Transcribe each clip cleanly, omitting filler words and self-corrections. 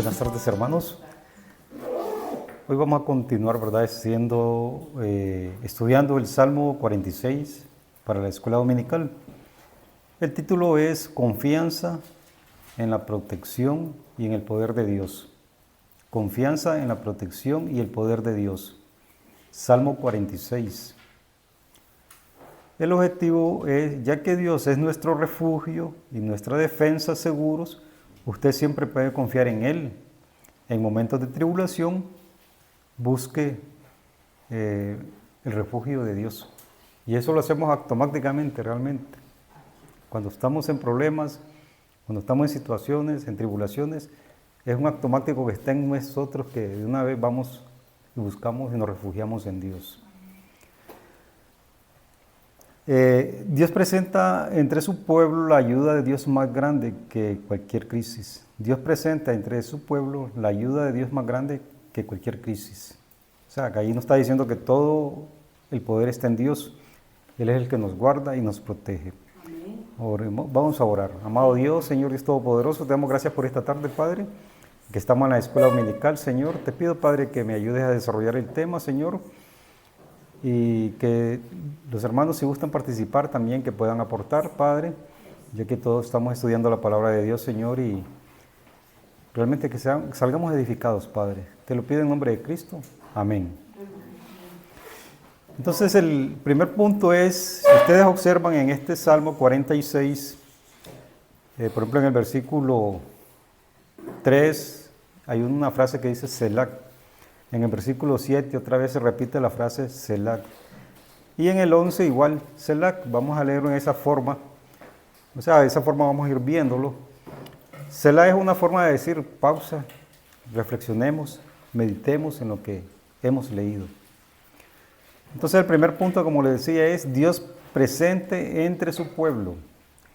Buenas tardes, hermanos. Hoy vamos a continuar, ¿verdad?, estudiando el Salmo 46 para la escuela dominical. El título es Confianza en la protección y en el poder de Dios. Confianza en la protección y el poder de Dios. Salmo 46. El objetivo es, ya que Dios es nuestro refugio y nuestra defensa seguros, usted siempre puede confiar en Él. En momentos de tribulación, busque el refugio de Dios. Y eso lo hacemos automáticamente, realmente. Cuando estamos en problemas, cuando estamos en situaciones, en tribulaciones, es un automático que está en nosotros que de una vez vamos y buscamos y nos refugiamos en Dios. Dios presenta entre su pueblo la ayuda de Dios más grande que cualquier crisis. Dios presenta entre su pueblo la ayuda de Dios más grande que cualquier crisis. O sea, que ahí nos está diciendo que todo el poder está en Dios. Él es el que nos guarda y nos protege. Amén. Oremos. Vamos a orar. Amado Dios, Señor Dios Todopoderoso, te damos gracias por esta tarde, Padre, que estamos en la escuela dominical, Señor. Te pido, Padre, que me ayudes a desarrollar el tema, Señor, y que los hermanos, si gustan participar también, que puedan aportar, Padre, ya que todos estamos estudiando la palabra de Dios, Señor, y realmente que salgamos edificados, Padre. Te lo pido en nombre de Cristo. Amén. Entonces, el primer punto es, ustedes observan en este Salmo 46, por ejemplo, en el versículo 3, hay una frase que dice Selah. En el versículo 7 otra vez se repite la frase Selah. Y en el 11 igual, Selah. Vamos a leerlo en esa forma. O sea, de esa forma vamos a ir viéndolo. Selah es una forma de decir pausa, reflexionemos, meditemos en lo que hemos leído. Entonces el primer punto, como les decía, es Dios presente entre su pueblo.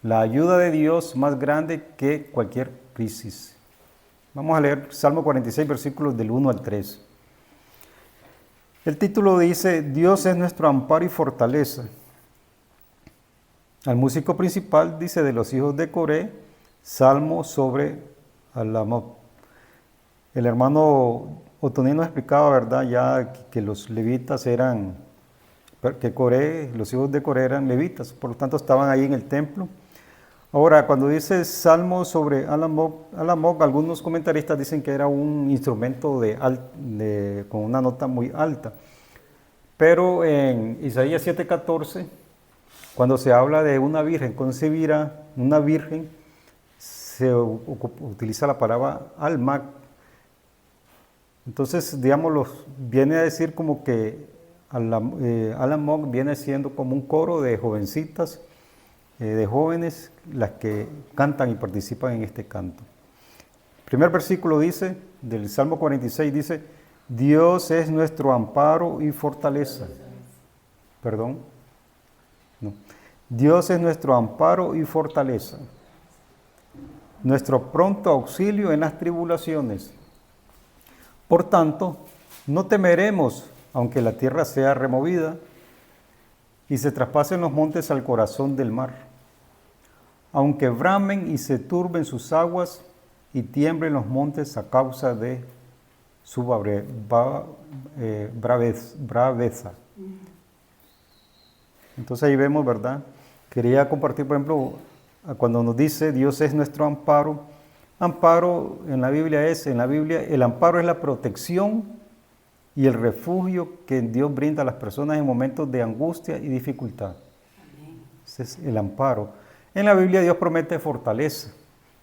La ayuda de Dios más grande que cualquier crisis. Vamos a leer Salmo 46, versículos del 1 al 3. El título dice, Dios es nuestro amparo y fortaleza. Al músico principal dice de los hijos de Coré, Salmo sobre Alamot. El hermano Otonino explicaba, ¿verdad?, ya que los levitas que Coré, los hijos de Coré eran levitas, por lo tanto estaban ahí en el templo. Ahora, cuando dice Salmo sobre Alamot, algunos comentaristas dicen que era un instrumento con una nota muy alta. Pero en Isaías 7:14, cuando se habla de una virgen concebirá, una virgen, se utiliza la palabra almac. Entonces, digamos, viene a decir como que Alamot viene siendo como un coro de jovencitas, de jóvenes, las que cantan y participan en este canto. El primer versículo dice, del Salmo 46, dice, Dios es nuestro amparo y fortaleza. Perdón. No. Dios es nuestro amparo y fortaleza. Nuestro pronto auxilio en las tribulaciones. Por tanto, no temeremos, aunque la tierra sea removida y se traspasen los montes al corazón del mar. Aunque bramen y se turben sus aguas y tiemblen los montes a causa de su braveza. Entonces ahí vemos, ¿verdad? Quería compartir, por ejemplo, cuando nos dice Dios es nuestro amparo. Amparo en la Biblia el amparo es la protección y el refugio que Dios brinda a las personas en momentos de angustia y dificultad. Ese es el amparo. En la Biblia Dios promete fortaleza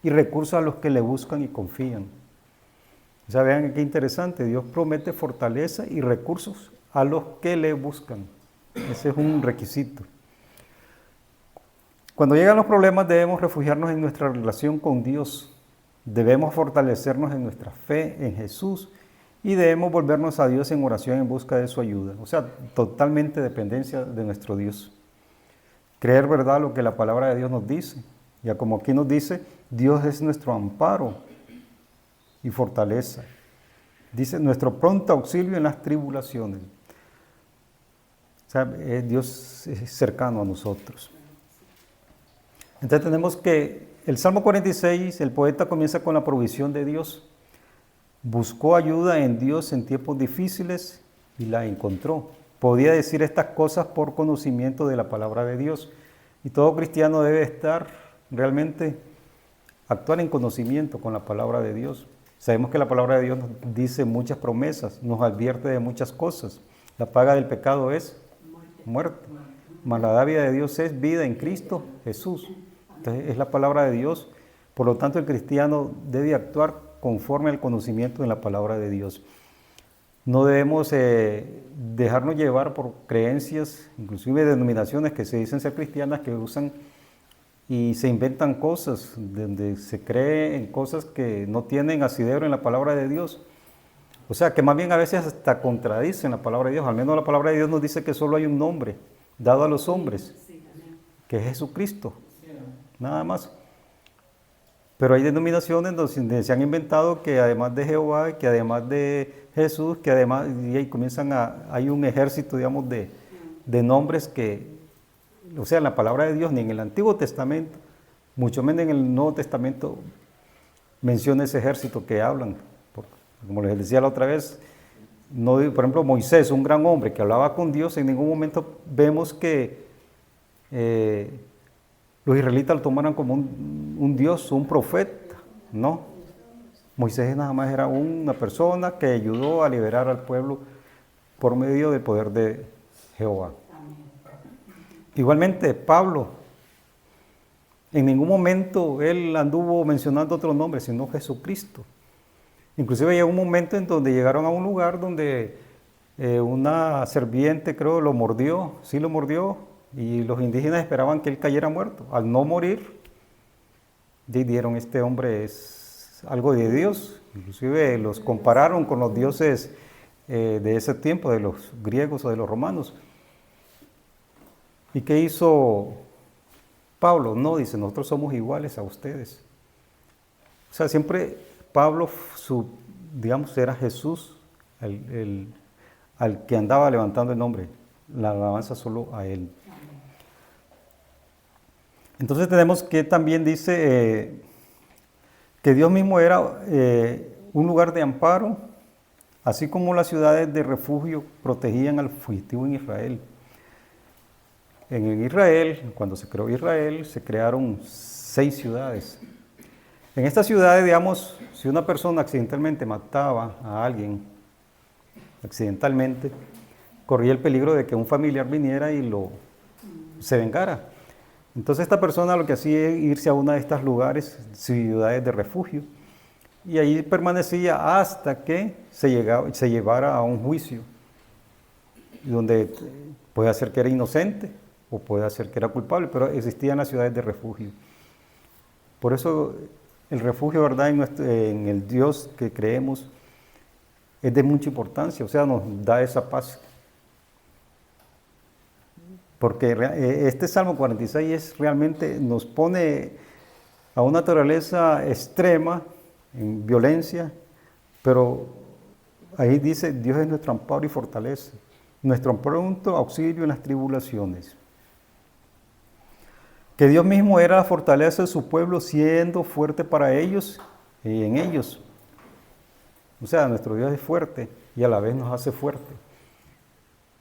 y recursos a los que le buscan y confían. O sea, vean qué interesante, Dios promete fortaleza y recursos a los que le buscan. Ese es un requisito. Cuando llegan los problemas debemos refugiarnos en nuestra relación con Dios. Debemos fortalecernos en nuestra fe en Jesús y debemos volvernos a Dios en oración en busca de su ayuda. O sea, totalmente dependencia de nuestro Dios. Creer, ¿verdad?, lo que la palabra de Dios nos dice. Ya como aquí nos dice, Dios es nuestro amparo y fortaleza. Dice, nuestro pronto auxilio en las tribulaciones. O sea, Dios es cercano a nosotros. Entonces tenemos que, el Salmo 46, el poeta comienza con la provisión de Dios. Buscó ayuda en Dios en tiempos difíciles y la encontró. Podía decir estas cosas por conocimiento de la palabra de Dios. Y todo cristiano debe estar realmente, actuar en conocimiento con la palabra de Dios. Sabemos que la palabra de Dios nos dice muchas promesas, nos advierte de muchas cosas. La paga del pecado es muerte, mas la dádiva de Dios es vida en Cristo Jesús. Entonces es la palabra de Dios. Por lo tanto, el cristiano debe actuar conforme al conocimiento de la palabra de Dios. No debemos dejarnos llevar por creencias, inclusive denominaciones que se dicen ser cristianas, que usan y se inventan cosas, donde se cree en cosas que no tienen asidero en la palabra de Dios. O sea, que más bien a veces hasta contradicen la palabra de Dios. Al menos la palabra de Dios nos dice que solo hay un nombre dado a los hombres, que es Jesucristo, nada más. Pero hay denominaciones donde se han inventado que además de Jehová, que además de Jesús, que además, y ahí hay un ejército, digamos, de nombres que, o sea, en la palabra de Dios, ni en el Antiguo Testamento, mucho menos en el Nuevo Testamento, menciona ese ejército que hablan. Como les decía la otra vez, no, por ejemplo, Moisés, un gran hombre que hablaba con Dios, en ningún momento vemos que los israelitas lo tomaran como un Dios, un profeta, no. Moisés nada más era una persona que ayudó a liberar al pueblo por medio del poder de Jehová. Igualmente, Pablo, en ningún momento él anduvo mencionando otro nombre, sino Jesucristo. Inclusive llegó un momento en donde llegaron a un lugar donde una serpiente, creo, lo mordió, y los indígenas esperaban que él cayera muerto. Al no morir, dijeron, este hombre es algo de Dios. Inclusive los compararon con los dioses de ese tiempo, de los griegos o de los romanos. ¿Y qué hizo Pablo? No, dice, nosotros somos iguales a ustedes. O sea, siempre Pablo, digamos, era Jesús, al que andaba levantando el nombre, la alabanza solo a él. Entonces tenemos que también dice que Dios mismo era un lugar de amparo, así como las ciudades de refugio protegían al fugitivo en Israel. En Israel, cuando se creó Israel, se crearon 6 ciudades. En estas ciudades, digamos, si una persona accidentalmente mataba a alguien, corría el peligro de que un familiar viniera y se vengara. Entonces esta persona lo que hacía es irse a una de estos lugares, ciudades de refugio, y allí permanecía hasta que se llevara a un juicio, donde puede ser que era inocente o puede ser que era culpable, pero existían las ciudades de refugio. Por eso el refugio, ¿verdad?, en el Dios que creemos es de mucha importancia, o sea, nos da esa paz. Porque este Salmo 46 realmente nos pone a una naturaleza extrema, en violencia, pero ahí dice, Dios es nuestro amparo y fortaleza, nuestro pronto auxilio en las tribulaciones. Que Dios mismo era la fortaleza de su pueblo, siendo fuerte para ellos y en ellos. O sea, nuestro Dios es fuerte y a la vez nos hace fuerte.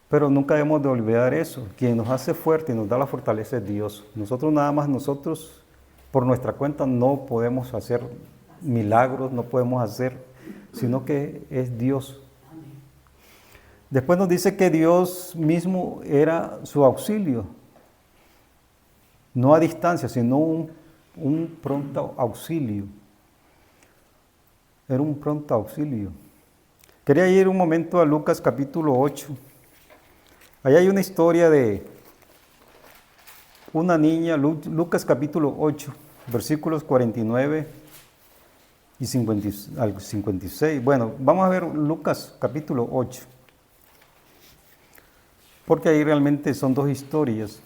Pero nunca debemos de olvidar eso. Quien nos hace fuerte y nos da la fortaleza es Dios. Nosotros por nuestra cuenta no podemos hacer milagros, no podemos hacer, sino que es Dios. Después nos dice que Dios mismo era su auxilio. No a distancia, sino un pronto auxilio. Era un pronto auxilio. Quería ir un momento a Lucas capítulo 8. Ahí hay una historia de una niña, Lucas capítulo 8, versículos 49 y 56. Bueno, vamos a ver Lucas capítulo 8, porque ahí realmente son 2 historias.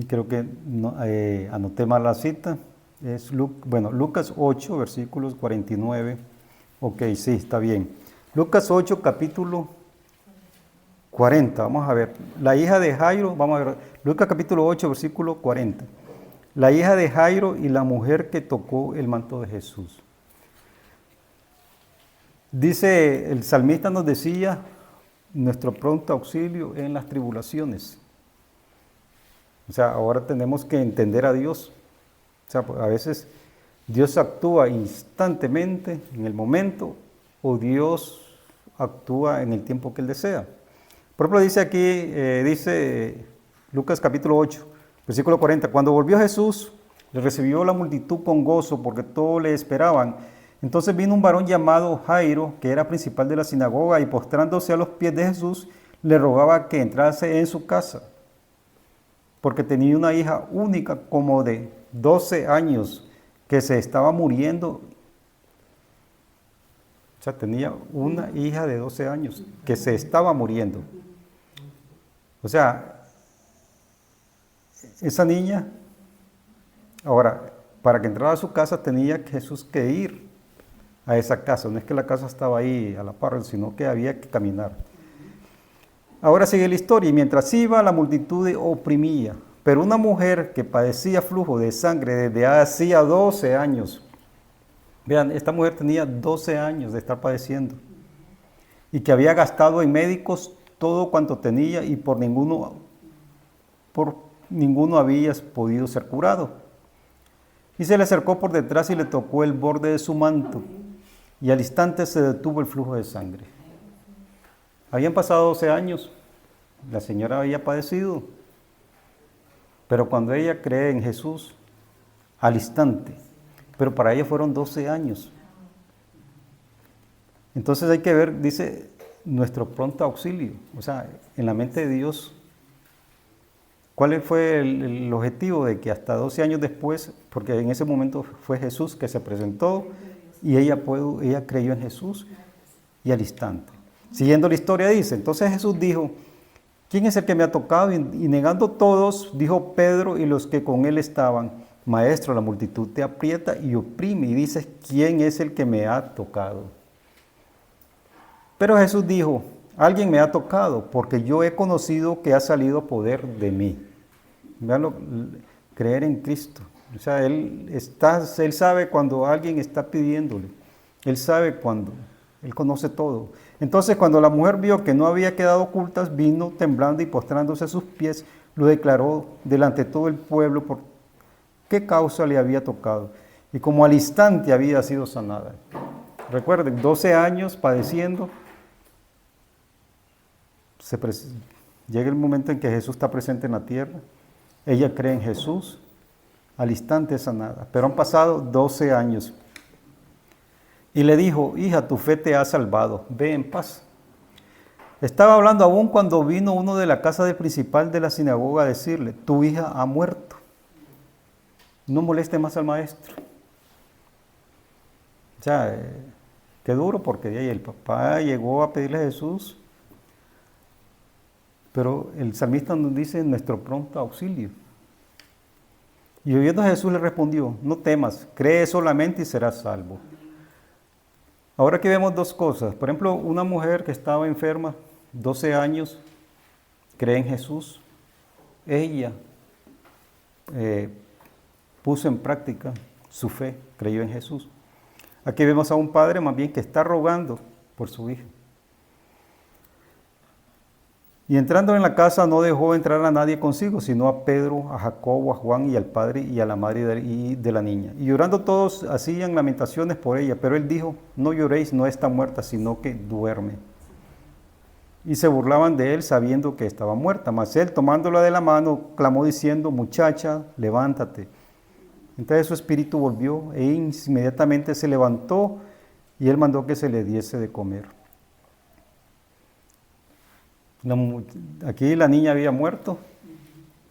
Creo que anoté mal la cita. Es Lucas 8, versículos 49. Ok, sí, está bien. Lucas 8, capítulo 40. Vamos a ver. La hija de Jairo, vamos a ver. Lucas capítulo 8, versículo 40. La hija de Jairo y la mujer que tocó el manto de Jesús. Dice, el salmista nos decía, nuestro pronto auxilio en las tribulaciones. O sea, ahora tenemos que entender a Dios. O sea, a veces Dios actúa instantemente, en el momento, o Dios actúa en el tiempo que Él desea. Por ejemplo, dice aquí, dice Lucas capítulo 8, versículo 40, cuando volvió Jesús, le recibió la multitud con gozo porque todos le esperaban. Entonces vino un varón llamado Jairo, que era principal de la sinagoga, y postrándose a los pies de Jesús, le rogaba que entrase en su casa, porque tenía una hija única como de 12 años, que se estaba muriendo. O sea, tenía una hija de 12 años, que se estaba muriendo. O sea, esa niña, ahora, para que entrara a su casa tenía Jesús que ir a esa casa. No es que la casa estaba ahí a la par, sino que había que caminar. Ahora sigue la historia, y mientras iba, la multitud le oprimía. Pero una mujer que padecía flujo de sangre desde hacía 12 años. Vean, esta mujer tenía 12 años de estar padeciendo. Y que había gastado en médicos todo cuanto tenía y por ninguno había podido ser curado. Y se le acercó por detrás y le tocó el borde de su manto. Y al instante se detuvo el flujo de sangre. Habían pasado 12 años. La señora había padecido. Pero cuando ella cree en Jesús, al instante. Pero para ella fueron 12 años. Entonces hay que ver, dice, nuestro pronto auxilio. O sea, en la mente de Dios, ¿cuál fue el objetivo de que hasta 12 años después, porque en ese momento fue Jesús que se presentó y ella creyó en Jesús y al instante. Siguiendo la historia dice, entonces Jesús dijo, ¿quién es el que me ha tocado? Y negando todos, dijo Pedro y los que con él estaban, Maestro, la multitud te aprieta y oprime y dices, ¿quién es el que me ha tocado? Pero Jesús dijo, alguien me ha tocado porque yo he conocido que ha salido poder de mí. Veanlo, creer en Cristo. O sea, él sabe cuando alguien está pidiéndole. Él sabe cuando. Él conoce todo. Entonces, cuando la mujer vio que no había quedado ocultas, vino temblando y postrándose a sus pies, lo declaró delante de todo el pueblo por qué causa le había tocado. Y como al instante había sido sanada. Recuerden, 12 años padeciendo. Llega el momento en que Jesús está presente en la tierra. Ella cree en Jesús. Al instante es sanada. Pero han pasado 12 años. Y le dijo, hija, tu fe te ha salvado, ve en paz. Estaba hablando aún cuando vino uno de la casa del principal de la sinagoga a decirle, tu hija ha muerto. No moleste más al maestro. O sea, qué duro porque el papá llegó a pedirle a Jesús, pero el salmista nos dice nuestro pronto auxilio. Y oyendo a Jesús le respondió, no temas, cree solamente y serás salvo. Ahora aquí vemos dos cosas. Por ejemplo, una mujer que estaba enferma, 12 años, cree en Jesús. Ella puso en práctica su fe, creyó en Jesús. Aquí vemos a un padre más bien que está rogando por su hija. Y entrando en la casa no dejó entrar a nadie consigo, sino a Pedro, a Jacobo, a Juan y al padre y a la madre de la niña. Y llorando todos hacían lamentaciones por ella, pero él dijo, no lloréis, no está muerta, sino que duerme. Y se burlaban de él sabiendo que estaba muerta, mas él tomándola de la mano clamó diciendo, muchacha, levántate. Entonces su espíritu volvió e inmediatamente se levantó y él mandó que se le diese de comer. Aquí la niña había muerto,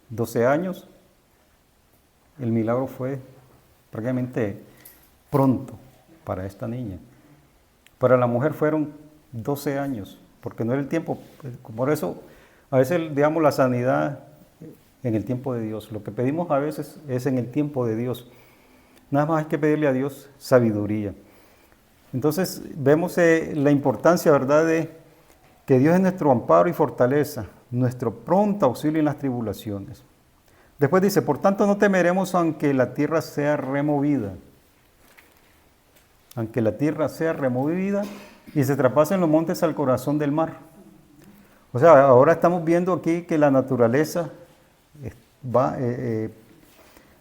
12 años. El milagro fue prácticamente pronto para esta niña. Para la mujer fueron 12 años, porque no era el tiempo. Por eso, a veces, digamos, la sanidad en el tiempo de Dios. Lo que pedimos a veces es en el tiempo de Dios. Nada más hay que pedirle a Dios sabiduría. Entonces vemos la importancia, ¿verdad?, de que Dios es nuestro amparo y fortaleza, nuestro pronto auxilio en las tribulaciones. Después dice, por tanto no temeremos aunque la tierra sea removida. Aunque la tierra sea removida y se traspasen los montes al corazón del mar. O sea, ahora estamos viendo aquí que la naturaleza va,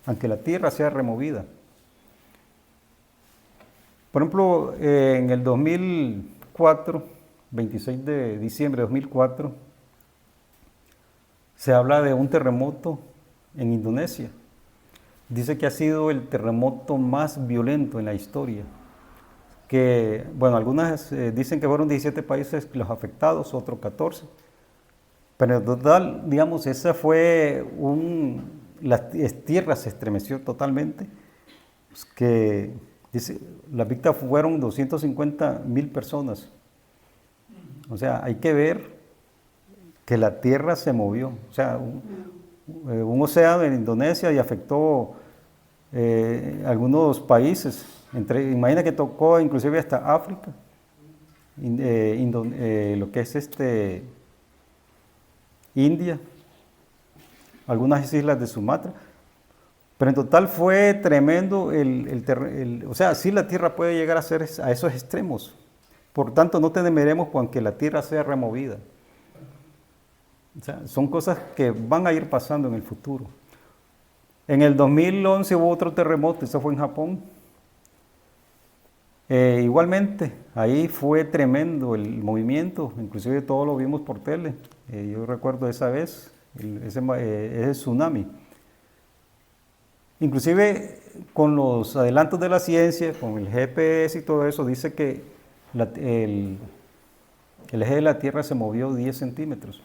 aunque la tierra sea removida. Por ejemplo, en el 2004, 26 de diciembre de 2004, se habla de un terremoto en Indonesia. Dice que ha sido el terremoto más violento en la historia. Que, bueno, algunas dicen que fueron 17 países los afectados, otros 14. Pero en total, digamos, esa fue la tierra se estremeció totalmente. Pues que dice, las víctimas fueron 250,000 personas. O sea, hay que ver que la tierra se movió. O sea, un océano en Indonesia y afectó algunos países. Imagina que tocó inclusive hasta África, lo que es India, algunas islas de Sumatra. Pero en total fue tremendo o sea, sí la tierra puede llegar a esos extremos. Por tanto, no temeremos aunque la tierra sea removida. O sea, son cosas que van a ir pasando en el futuro. En el 2011 hubo otro terremoto, eso fue en Japón. Igualmente, ahí fue tremendo el movimiento, inclusive todos lo vimos por tele. Yo recuerdo esa vez, ese tsunami. Inclusive con los adelantos de la ciencia, con el GPS y todo eso, dice que el eje de la Tierra se movió 10 centímetros.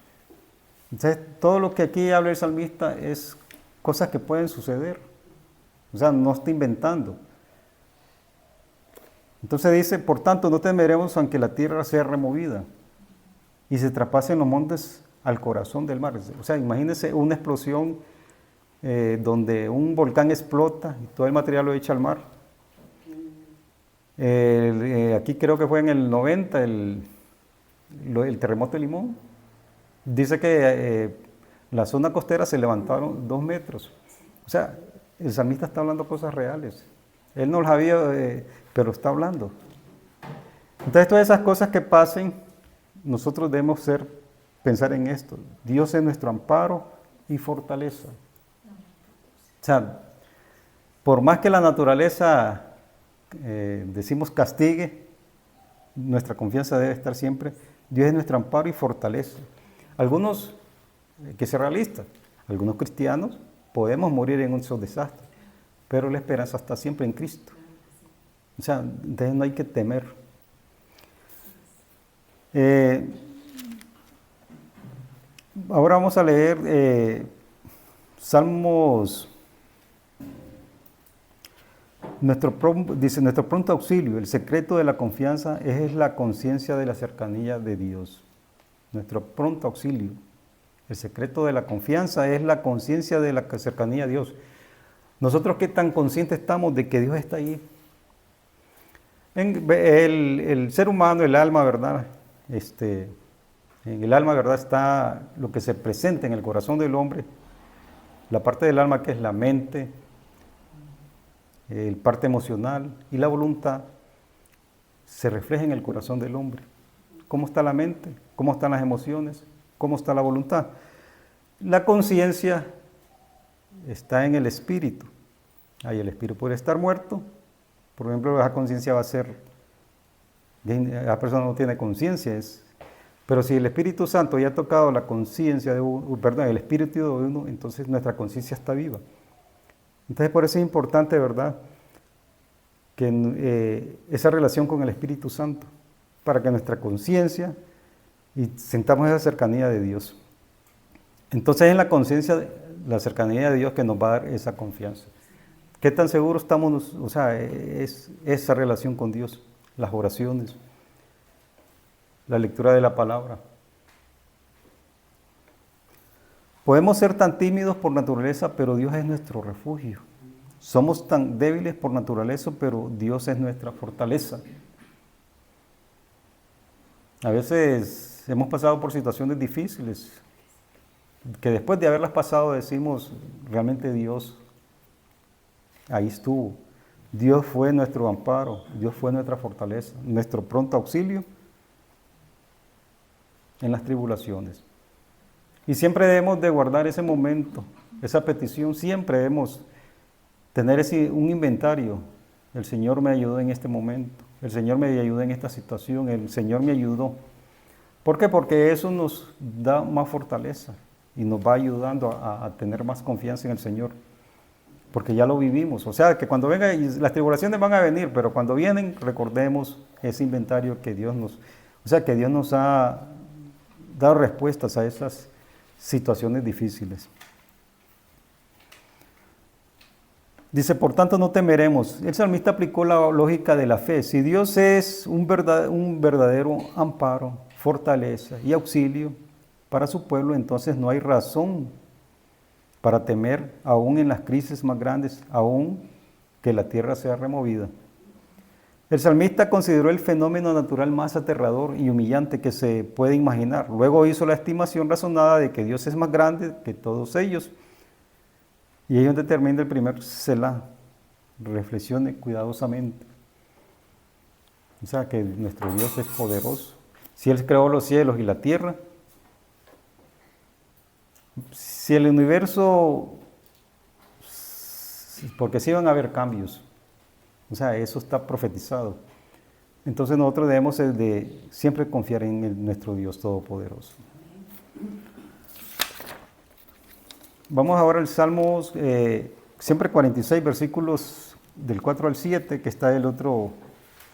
Entonces, todo lo que aquí habla el salmista es cosas que pueden suceder. O sea, no está inventando. Entonces dice, por tanto, no temeremos aunque la tierra sea removida y se traspasen los montes al corazón del mar. O sea, imagínense una explosión donde un volcán explota y todo el material lo echa al mar. Aquí creo que fue en el 90 el terremoto de Limón. Dice que la zona costera se levantaron 2 metros. O sea, el salmista está hablando cosas reales. Él no las había, pero está hablando. Entonces, todas esas cosas que pasen, nosotros debemos pensar en esto. Dios es nuestro amparo y fortaleza. O sea, por más que la naturaleza, decimos, castigue, nuestra confianza debe estar siempre. Dios es nuestro amparo y fortaleza. Algunos, que ser realistas, algunos cristianos podemos morir en esos desastres, pero la esperanza está siempre en Cristo. O sea, entonces no hay que temer. Ahora vamos a leer Salmos. Dice, nuestro pronto auxilio, el secreto de la confianza es la conciencia de la cercanía de Dios. Nuestro pronto auxilio. El secreto de la confianza es la conciencia de la cercanía a Dios. Nosotros qué tan conscientes estamos de que Dios está ahí. El ser humano, el alma, ¿verdad? En el alma, ¿verdad? Está lo que se presenta en el corazón del hombre. La parte del alma que es la mente, el parte emocional y la voluntad se refleja en el corazón del hombre. ¿Cómo está la mente? ¿Cómo están las emociones? ¿Cómo está la voluntad? La conciencia está en el espíritu. Ahí el espíritu puede estar muerto. Por ejemplo, esa conciencia va a ser, la persona no tiene conciencia. Pero si el Espíritu Santo ya ha tocado la conciencia de uno, perdón, el espíritu de uno, entonces nuestra conciencia está viva. Entonces por eso es importante, ¿verdad?, que esa relación con el Espíritu Santo, para que nuestra conciencia y sentamos esa cercanía de Dios. Entonces es en la conciencia, la cercanía de Dios que nos va a dar esa confianza. ¿Qué tan seguros estamos? O sea, es esa relación con Dios, las oraciones, la lectura de la palabra. Podemos ser tan tímidos por naturaleza, pero Dios es nuestro refugio. Somos tan débiles por naturaleza, pero Dios es nuestra fortaleza. A veces hemos pasado por situaciones difíciles, que después de haberlas pasado decimos, realmente Dios ahí estuvo. Dios fue nuestro amparo, Dios fue nuestra fortaleza, nuestro pronto auxilio en las tribulaciones. Y siempre debemos de guardar ese momento, esa petición, siempre debemos tener un inventario. El Señor me ayudó en este momento, el Señor me ayudó en esta situación, el Señor me ayudó. ¿Por qué? Porque eso nos da más fortaleza y nos va ayudando a tener más confianza en el Señor. Porque ya lo vivimos. O sea, que cuando vengan, las tribulaciones van a venir, pero cuando vienen, recordemos ese inventario que Dios que Dios nos ha dado respuestas a esas situaciones difíciles. Dice, por tanto no temeremos. El salmista aplicó la lógica de la fe. Si Dios es un verdadero amparo, fortaleza y auxilio para su pueblo, entonces no hay razón para temer, aún en las crisis más grandes, aún que la tierra sea removida. El salmista consideró el fenómeno natural más aterrador y humillante que se puede imaginar. Luego hizo la estimación razonada de que Dios es más grande que todos ellos. Y ahí es donde termina el primer Selah. Reflexione cuidadosamente. O sea que nuestro Dios es poderoso. Si Él creó los cielos y la tierra, si el universo, porque sí van a haber cambios, o sea, eso está profetizado. Entonces nosotros debemos de siempre confiar en nuestro Dios Todopoderoso. Vamos ahora al Salmo, siempre 46, versículos del 4 al 7, que está el otro,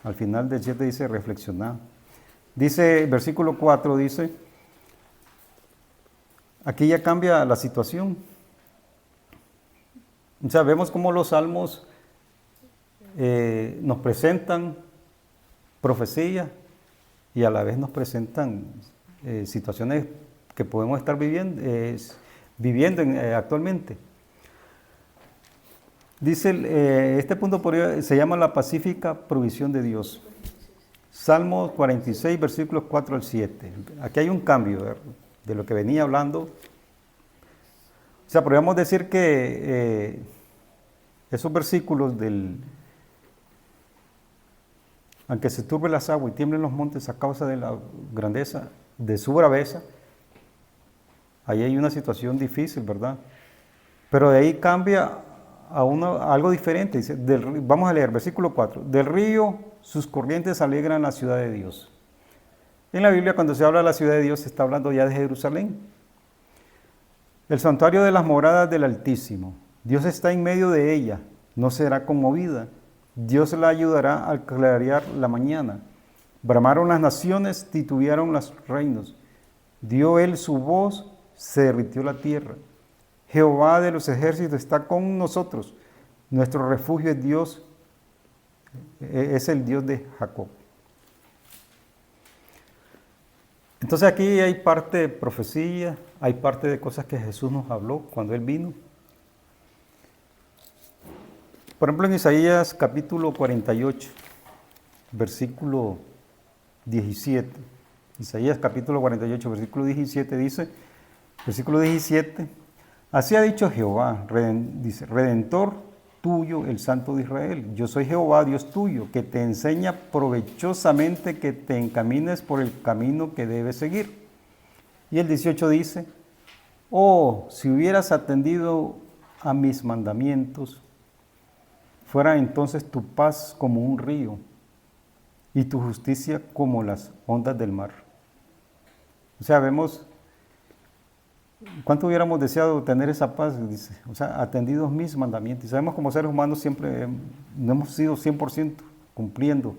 al final del 7 dice reflexionar. Dice, versículo 4 dice, aquí ya cambia la situación. O sea, vemos cómo los salmos nos presentan profecía y a la vez nos presentan situaciones que podemos estar viviendo actualmente. Dice, este punto se llama la pacífica provisión de Dios. Salmo 46, versículos 4 al 7. Aquí hay un cambio de lo que venía hablando. O sea, podríamos decir que esos versículos aunque se turbe las aguas y tiemblen los montes a causa de la grandeza de su braveza, ahí hay una situación difícil, ¿verdad? Pero de ahí cambia a algo diferente. Dice, vamos a leer, versículo 4. Del río sus corrientes alegran la ciudad de Dios. En la Biblia, cuando se habla de la ciudad de Dios, se está hablando ya de Jerusalén. El santuario de las moradas del Altísimo. Dios está en medio de ella, no será conmovida. Dios la ayudará al clarear la mañana. Bramaron las naciones, titubearon los reinos. Dio él su voz, se derritió la tierra. Jehová de los ejércitos está con nosotros. Nuestro refugio es Dios, es el Dios de Jacob. Entonces aquí hay parte de profecía, hay parte de cosas que Jesús nos habló cuando Él vino. Por ejemplo, en Isaías capítulo 48, versículo 17. Isaías capítulo 48, versículo 17 dice, versículo 17, así ha dicho Jehová, dice, Redentor tuyo, el Santo de Israel. Yo soy Jehová, Dios tuyo, que te enseña provechosamente que te encamines por el camino que debes seguir. Y el 18 dice, oh, si hubieras atendido a mis mandamientos, fuera entonces tu paz como un río y tu justicia como las ondas del mar. O sea, vemos cuánto hubiéramos deseado tener esa paz, dice, o sea, atendidos mis mandamientos. Y sabemos como seres humanos siempre no hemos sido 100% cumpliendo,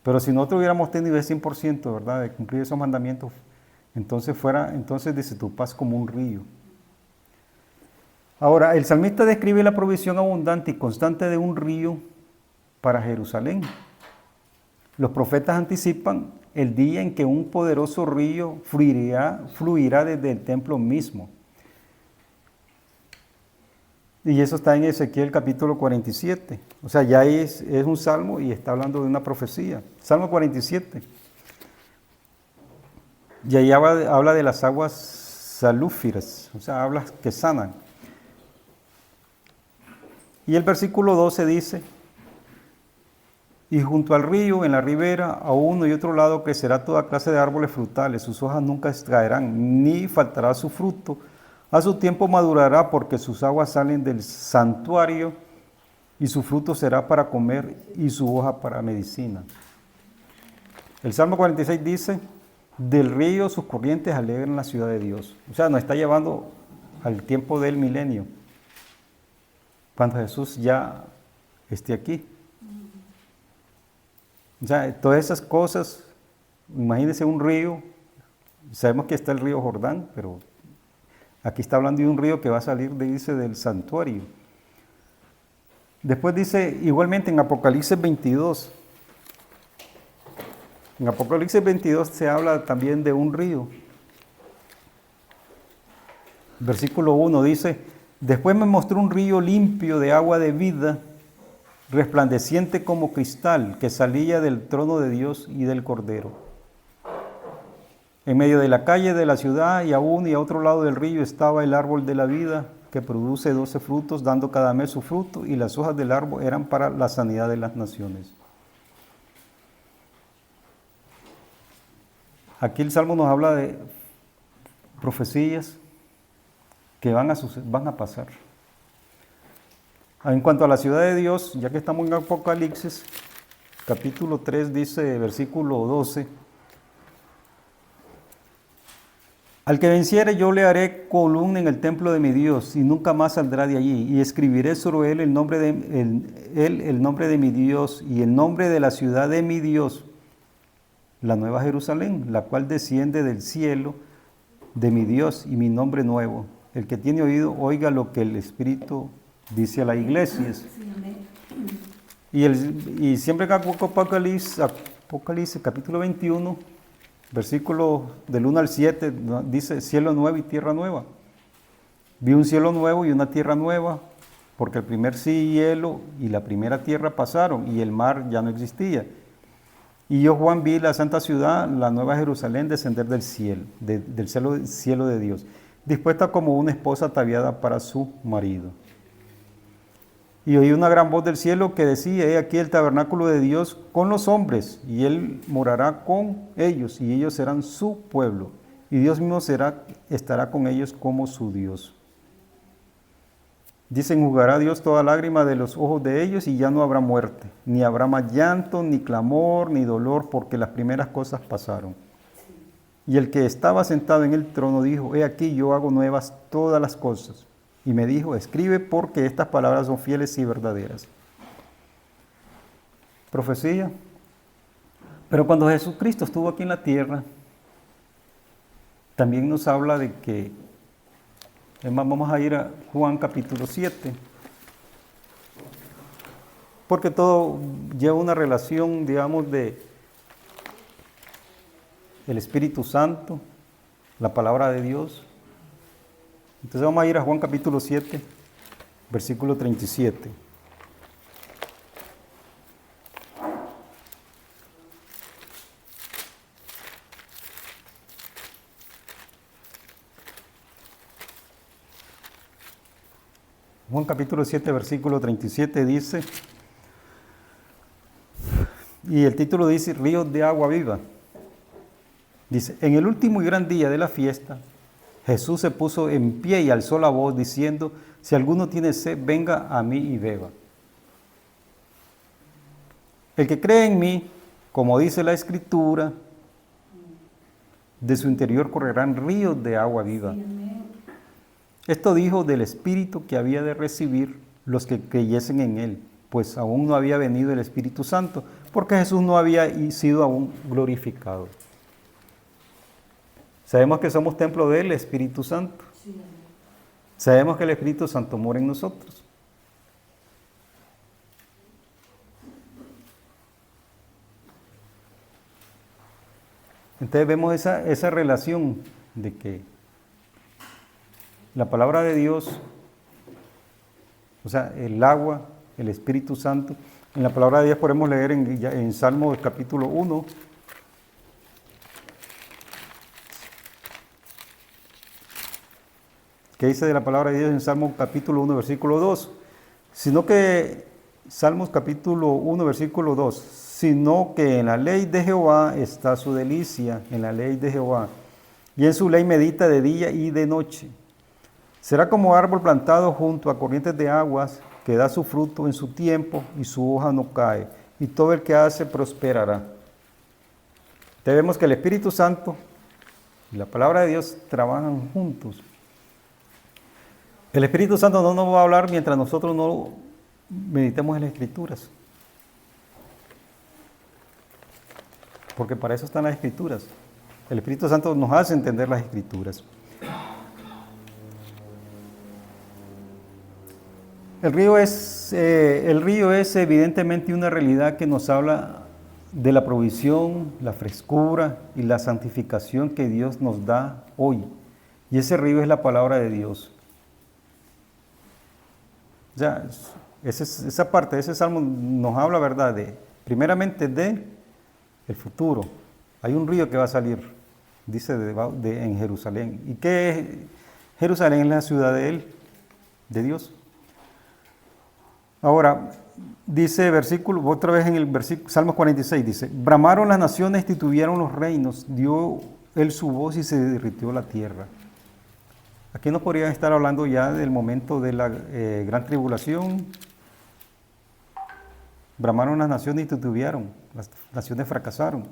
pero si nosotros hubiéramos tenido el 100%, ¿verdad?, de cumplir esos mandamientos, entonces dice, tu paz como un río. Ahora, el salmista describe la provisión abundante y constante de un río para Jerusalén. Los profetas anticipan el día en que un poderoso río fluirá desde el templo mismo. Y eso está en Ezequiel capítulo 47. O sea, ya es un salmo y está hablando de una profecía. Salmo 47. Y ahí habla de las aguas salúfiras, o sea, habla que sanan. Y el versículo 12 dice, y junto al río, en la ribera, a uno y otro lado crecerá toda clase de árboles frutales, sus hojas nunca caerán, ni faltará su fruto. A su tiempo madurará, porque sus aguas salen del santuario, y su fruto será para comer, y su hoja para medicina. El Salmo 46 dice, del río sus corrientes alegran la ciudad de Dios. O sea, nos está llevando al tiempo del milenio, cuando Jesús ya esté aquí. O sea, todas esas cosas, imagínense un río, sabemos que está el río Jordán, pero aquí está hablando de un río que va a salir, dice, del santuario. Después dice, igualmente en Apocalipsis 22, en Apocalipsis 22 se habla también de un río. Versículo 1 dice, después me mostró un río limpio de agua de vida, resplandeciente como cristal, que salía del trono de Dios y del Cordero. En medio de la calle de la ciudad y a uno y a otro lado del río estaba el árbol de la vida, que produce 12 frutos, dando cada mes su fruto, y las hojas del árbol eran para la sanidad de las naciones. Aquí el Salmo nos habla de profecías que van a pasar. En cuanto a la ciudad de Dios, ya que estamos en Apocalipsis, capítulo 3 dice, versículo 12, al que venciere yo le haré columna en el templo de mi Dios, y nunca más saldrá de allí, y escribiré sobre él el nombre de mi Dios, y el nombre de la ciudad de mi Dios, la nueva Jerusalén, la cual desciende del cielo de mi Dios, y mi nombre nuevo. El que tiene oído, oiga lo que el Espíritu dice a las iglesias. Y siempre en Apocalipsis capítulo 21, versículo del 1 al 7, dice cielo nuevo y tierra nueva. Vi un cielo nuevo y una tierra nueva, porque el primer cielo y la primera tierra pasaron, y el mar ya no existía. Y yo, Juan, vi la santa ciudad, la nueva Jerusalén, descender del cielo, del cielo de Dios, dispuesta como una esposa ataviada para su marido. Y oí una gran voz del cielo que decía, he aquí el tabernáculo de Dios con los hombres, y Él morará con ellos, y ellos serán su pueblo, y Dios mismo estará con ellos como su Dios. Dice, enjugará Dios toda lágrima de los ojos de ellos, y ya no habrá muerte, ni habrá más llanto, ni clamor, ni dolor, porque las primeras cosas pasaron. Y el que estaba sentado en el trono dijo, he aquí yo hago nuevas todas las cosas. Y me dijo, escribe porque estas palabras son fieles y verdaderas. Profecía. Pero cuando Jesucristo estuvo aquí en la tierra, también nos habla de que, es más, vamos a ir a Juan capítulo 7, porque todo lleva una relación, digamos, de el Espíritu Santo, la palabra de Dios. Entonces vamos a ir a Juan capítulo 7, versículo 37. Juan capítulo 7, versículo 37 dice, y el título dice, ríos de agua viva. Dice, en el último y gran día de la fiesta, Jesús se puso en pie y alzó la voz diciendo, si alguno tiene sed, venga a mí y beba. El que cree en mí, como dice la Escritura, de su interior correrán ríos de agua viva. Esto dijo del Espíritu que había de recibir los que creyesen en él, pues aún no había venido el Espíritu Santo, porque Jesús no había sido aún glorificado. Sabemos que somos templo del Espíritu Santo. Sí. Sabemos que el Espíritu Santo mora en nosotros. Entonces vemos esa relación de que la palabra de Dios, o sea, el agua, el Espíritu Santo, en la palabra de Dios podemos leer en Salmo capítulo 1, ¿Qué dice de la palabra de Dios en Salmo capítulo 1, versículo 2? Sino que, Salmos capítulo 1, versículo 2, sino que en la ley de Jehová está su delicia, en la ley de Jehová, y en su ley medita de día y de noche. Será como árbol plantado junto a corrientes de aguas, que da su fruto en su tiempo y su hoja no cae, y todo el que hace prosperará. Entonces vemos que el Espíritu Santo y la palabra de Dios trabajan juntos. El Espíritu Santo no nos va a hablar mientras nosotros no meditemos en las Escrituras. Porque para eso están las Escrituras. El Espíritu Santo nos hace entender las Escrituras. El río es evidentemente una realidad que nos habla de la provisión, la frescura y la santificación que Dios nos da hoy. Y ese río es la palabra de Dios. Ya, esa parte de ese salmo nos habla, ¿verdad?, primeramente de el futuro. Hay un río que va a salir, dice en Jerusalén. ¿Y qué es? Jerusalén es la ciudad de Él, de Dios. Ahora, dice versículo, otra vez en el versículo, Salmos 46, dice, bramaron las naciones, titubearon los reinos, dio Él su voz y se derritió la tierra. Aquí nos podrían estar hablando ya del momento de la gran tribulación. Bramaron las naciones y titubearon, las naciones fracasaron.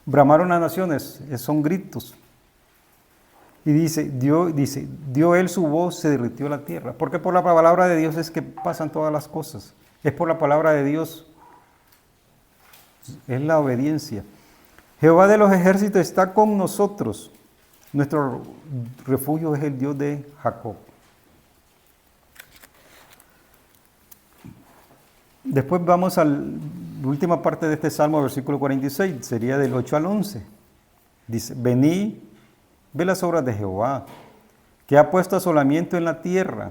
Bramaron las naciones, son gritos. Y dio Él su voz, se derritió la tierra. Porque por la palabra de Dios es que pasan todas las cosas. Es por la palabra de Dios. Es la obediencia. Jehová de los ejércitos está con nosotros. Nuestro refugio es el Dios de Jacob. Después vamos a la última parte de este salmo, versículo 46. Sería del 8 al 11. Dice, venid, ve las obras de Jehová, que ha puesto asolamiento en la tierra,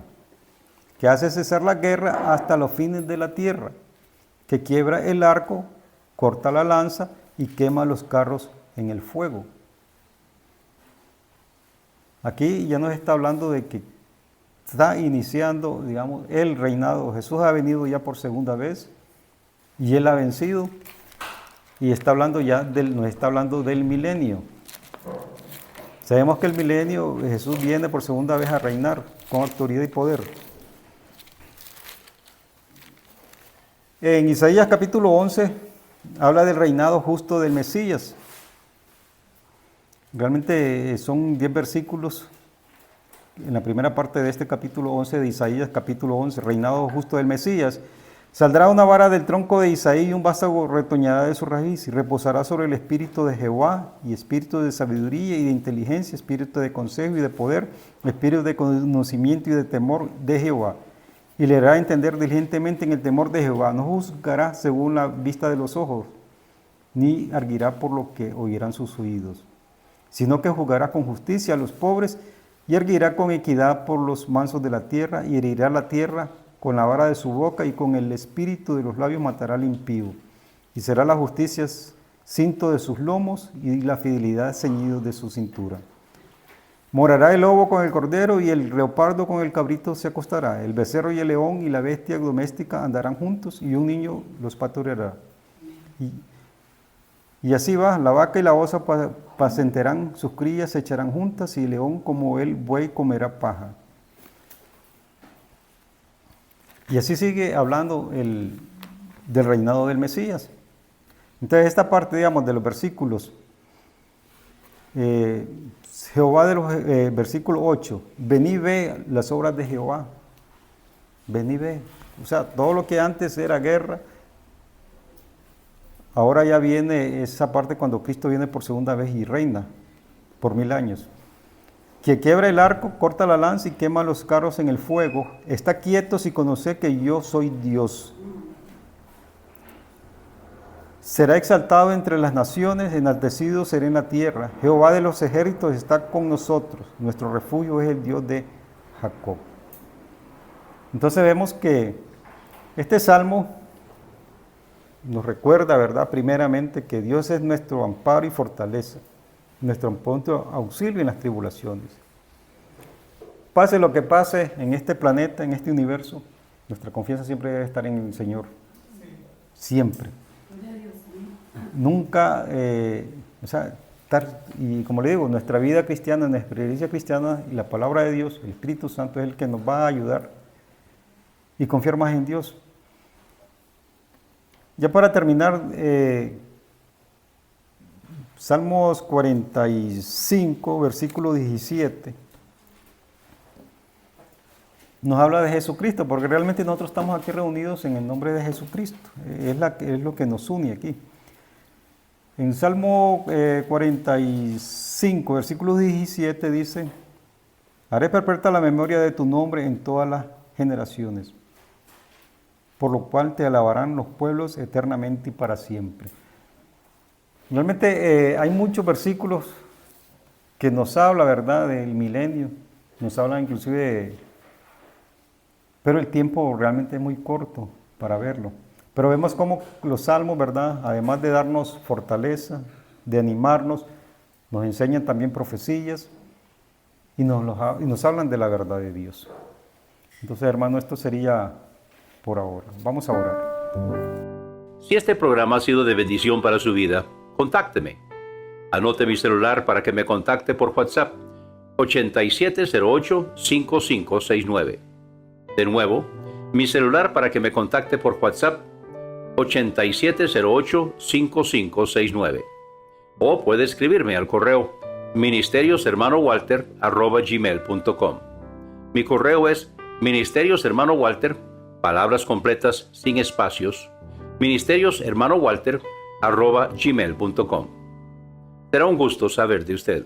que hace cesar la guerra hasta los fines de la tierra, que quiebra el arco, corta la lanza y quema los carros en el fuego. Aquí ya nos está hablando de que está iniciando, digamos, el reinado. Jesús ha venido ya por segunda vez y Él ha vencido y está hablando nos está hablando del milenio. Sabemos que el milenio, Jesús viene por segunda vez a reinar con autoridad y poder. En Isaías capítulo 11 habla del reinado justo del Mesías. Realmente son 10 versículos en la primera parte de este capítulo 11 de Isaías, capítulo 11, reinado justo del Mesías. Saldrá una vara del tronco de Isaí y un vástago retoñará de su raíz, y reposará sobre el espíritu de Jehová, y espíritu de sabiduría y de inteligencia, espíritu de consejo y de poder, espíritu de conocimiento y de temor de Jehová. Y le hará entender diligentemente en el temor de Jehová. No juzgará según la vista de los ojos, ni arguirá por lo que oirán sus oídos, sino que juzgará con justicia a los pobres, y erguirá con equidad por los mansos de la tierra, y herirá la tierra con la vara de su boca, y con el espíritu de los labios matará al impío. Y será la justicia cinto de sus lomos, y la fidelidad ceñido de su cintura. Morará el lobo con el cordero, y el leopardo con el cabrito se acostará. El becerro y el león y la bestia doméstica andarán juntos, y un niño los pastoreará. Y así va, la vaca y la osa pacenterán, sus crías se echarán juntas, y el león como el buey comerá paja. Y así sigue hablando del reinado del Mesías. Entonces esta parte, digamos, de los versículos, Jehová de los, versículo 8, vení ve las obras de Jehová, vení ve. O sea, todo lo que antes era guerra, ahora ya viene esa parte cuando Cristo viene por segunda vez y reina por 1000 años. Que quiebra el arco, corta la lanza y quema los carros en el fuego. Está quieto si conoce que yo soy Dios. Será exaltado entre las naciones, enaltecido será en la tierra. Jehová de los ejércitos está con nosotros. Nuestro refugio es el Dios de Jacob. Entonces vemos que este salmo nos recuerda, ¿verdad?, primeramente que Dios es nuestro amparo y fortaleza, nuestro punto de auxilio en las tribulaciones. pase lo que pase en este planeta, en este universo, nuestra confianza siempre debe estar en el Señor. Siempre. Nunca, y como le digo, nuestra vida cristiana, nuestra iglesia cristiana y la palabra de Dios, el Espíritu Santo es el que nos va a ayudar y confiar más en Dios. Ya para terminar, Salmos 45, versículo 17, nos habla de Jesucristo, porque realmente nosotros estamos aquí reunidos en el nombre de Jesucristo. Es lo que nos une aquí. En Salmo 45, versículo 17 dice, haré perpetua la memoria de tu nombre en todas las generaciones, por lo cual te alabarán los pueblos eternamente y para siempre. Realmente hay muchos versículos que nos habla, ¿verdad?, del milenio, nos habla inclusive pero el tiempo realmente es muy corto para verlo. Pero vemos cómo los salmos, ¿verdad?, además de darnos fortaleza, de animarnos, nos enseñan también profecías y nos hablan de la verdad de Dios. Entonces, hermano, esto sería por ahora. Vamos a orar. Si este programa ha sido de bendición para su vida, contácteme. Anote mi celular para que me contacte por WhatsApp, 8708-5569. De nuevo, mi celular para que me contacte por WhatsApp, 8708-5569. O puede escribirme al correo ministerioshermanowalter@gmail.com. Mi correo es ministerioshermanowalter, palabras completas sin espacios, ministerioshermanowalter@gmail.com. Será un gusto saber de usted.